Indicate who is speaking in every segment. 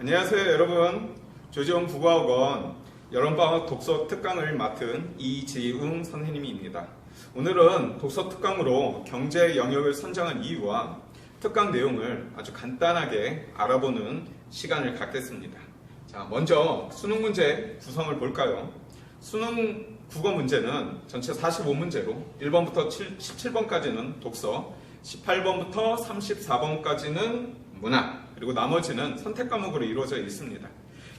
Speaker 1: 안녕하세요 여러분. 조지원 국어학원 여름방학 독서 특강을 맡은 이지웅 선생님입니다. 오늘은 독서 특강으로 경제 영역을 선정한 이유와 특강 내용을 아주 간단하게 알아보는 시간을 갖겠습니다. 자, 먼저 수능 문제 구성을 볼까요? 수능 국어 문제는 전체 45문제로 1번부터 17번까지는 독서, 18번부터 34번까지는 문학, 그리고 나머지는 선택 과목으로 이루어져 있습니다.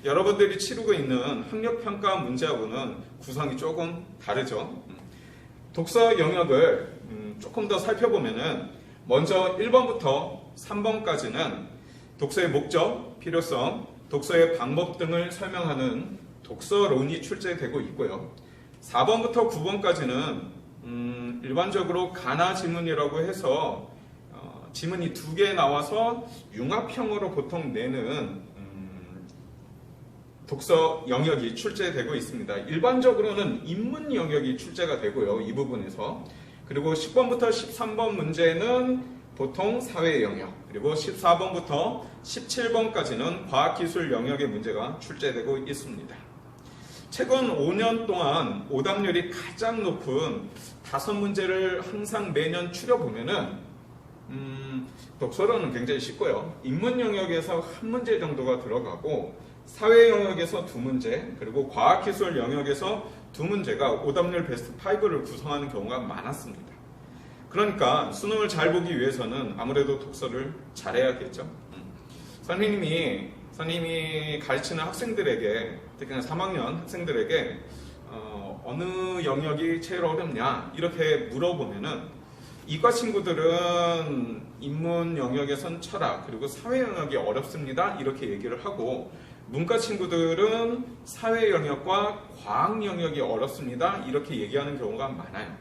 Speaker 1: 여러분들이 치르고 있는 학력평가 문제하고는 구성이 조금 다르죠. 독서 영역을 조금 더 살펴보면은 먼저 1번부터 3번까지는 독서의 목적, 필요성, 독서의 방법 등을 설명하는 독서론이 출제되고 있고요. 4번부터 9번까지는 일반적으로 가나 지문이라고 해서 지문이 2개 나와서 융합형으로 보통 내는 독서 영역이 출제되고 있습니다. 일반적으로는 인문 영역이 출제가 되고요. 이 부분에서. 그리고 10번부터 13번 문제는 보통 사회 영역, 그리고 14번부터 17번까지는 과학기술 영역의 문제가 출제되고 있습니다. 최근 5년 동안 오답률이 가장 높은 5문제를 항상 매년 추려보면은 독서론은 굉장히 쉽고요. 인문 영역에서 1문제 정도가 들어가고 사회 영역에서 2문제, 그리고 과학기술 영역에서 2문제가 오답률 베스트 5를 구성하는 경우가 많았습니다. 그러니까 수능을 잘 보기 위해서는 아무래도 독서를 잘해야겠죠. 선생님이 가르치는 학생들에게, 특히나 3학년 학생들에게 어느 영역이 제일 어렵냐 이렇게 물어보면은 이과 친구들은 인문 영역에선 철학, 그리고 사회 영역이 어렵습니다 이렇게 얘기를 하고, 문과 친구들은 사회 영역과 과학 영역이 어렵습니다 이렇게 얘기하는 경우가 많아요.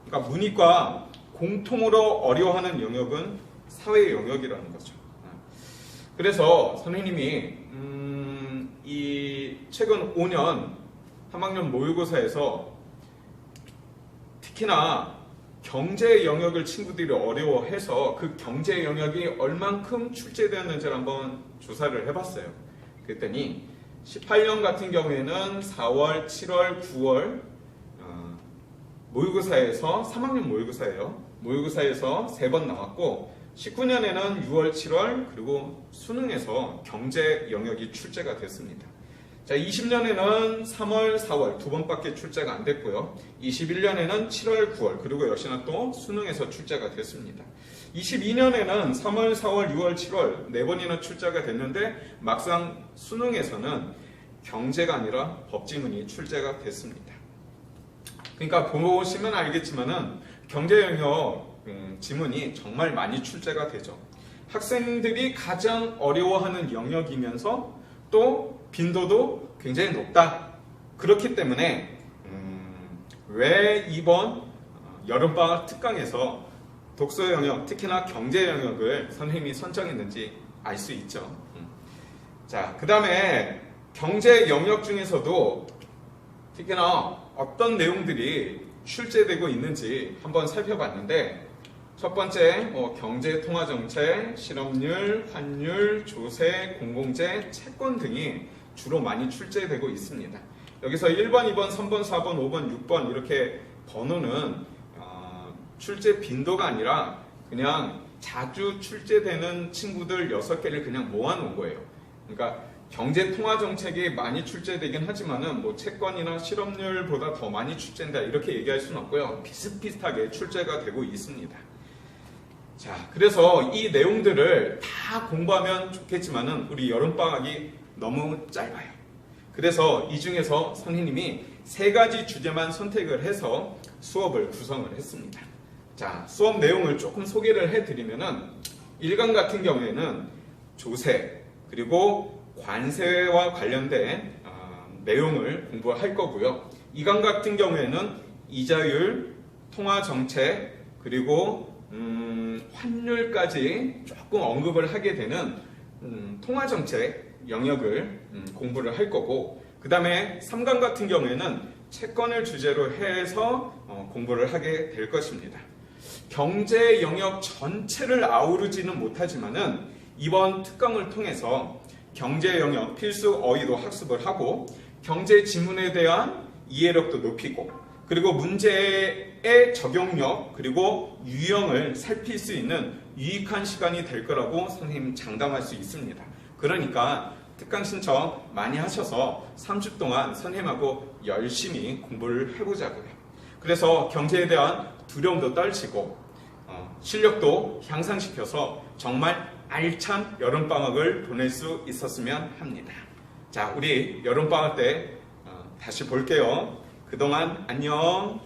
Speaker 1: 그러니까 문이과 공통으로 어려워하는 영역은 사회 영역이라는 거죠. 그래서 선생님이 이 최근 5년 3학년 모의고사에서 특히나 경제 영역을 친구들이 어려워해서 그 경제 영역이 얼만큼 출제되었는지를 한번 조사를 해봤어요. 그랬더니 18년 같은 경우에는 4월, 7월, 9월 모의고사에서 3학년 모의고사예요. 모의고사에서 3번 나왔고 19년에는 6월, 7월 그리고 수능에서 경제 영역이 출제가 됐습니다. 자, 20년에는 3월, 4월 2번밖에 출제가 안 됐고요. 21년에는 7월, 9월 그리고 역시나 또 수능에서 출제가 됐습니다. 22년에는 3월, 4월, 6월, 7월 4번이나 출제가 됐는데 막상 수능에서는 경제가 아니라 법지문이 출제가 됐습니다. 그러니까 보시면 알겠지만은 경제 영역 지문이 정말 많이 출제가 되죠. 학생들이 가장 어려워하는 영역이면서 또 빈도도 굉장히 높다. 그렇기 때문에 왜 이번 여름방학 특강에서 독서 영역, 특히나 경제 영역을 선생님이 선정했는지 알 수 있죠. 자, 그 다음에 경제 영역 중에서도 특히나 어떤 내용들이 출제되고 있는지 한번 살펴봤는데, 첫 번째 경제 통화 정책, 실업률, 환율, 조세, 공공재, 채권 등이 주로 많이 출제되고 있습니다. 여기서 1번, 2번, 3번, 4번, 5번, 6번 이렇게 번호는 출제 빈도가 아니라 그냥 자주 출제되는 친구들 6개를 그냥 모아놓은 거예요. 그러니까 경제 통화 정책이 많이 출제되긴 하지만은 뭐 채권이나 실업률보다 더 많이 출제된다 이렇게 얘기할 수는 없고요. 비슷비슷하게 출제가 되고 있습니다. 자, 그래서 이 내용들을 다 공부하면 좋겠지만은 우리 여름방학이 너무 짧아요. 그래서 이 중에서 선생님이 3가지 주제만 선택을 해서 수업을 구성을 했습니다. 자, 수업 내용을 조금 소개를 해드리면은 1강 같은 경우에는 조세 그리고 관세와 관련된 내용을 공부할 거고요. 2강 같은 경우에는 이자율, 통화정책 그리고 환율까지 조금 언급을 하게 되는 통화정책 영역을 공부를 할 거고, 그 다음에 3강 같은 경우에는 채권을 주제로 해서 공부를 하게 될 것입니다. 경제 영역 전체를 아우르지는 못하지만은 이번 특강을 통해서 경제 영역 필수 어휘도 학습을 하고 경제 지문에 대한 이해력도 높이고 그리고 문제의 적용력 그리고 유형을 살필 수 있는 유익한 시간이 될 거라고 선생님 장담할 수 있습니다. 그러니까 특강 신청 많이 하셔서 3주 동안 선생님하고 열심히 공부를 해보자고요. 그래서 경제에 대한 두려움도 떨치고 실력도 향상시켜서 정말 알찬 여름방학을 보낼 수 있었으면 합니다. 자, 우리 여름방학 때 다시 볼게요. 그동안 안녕.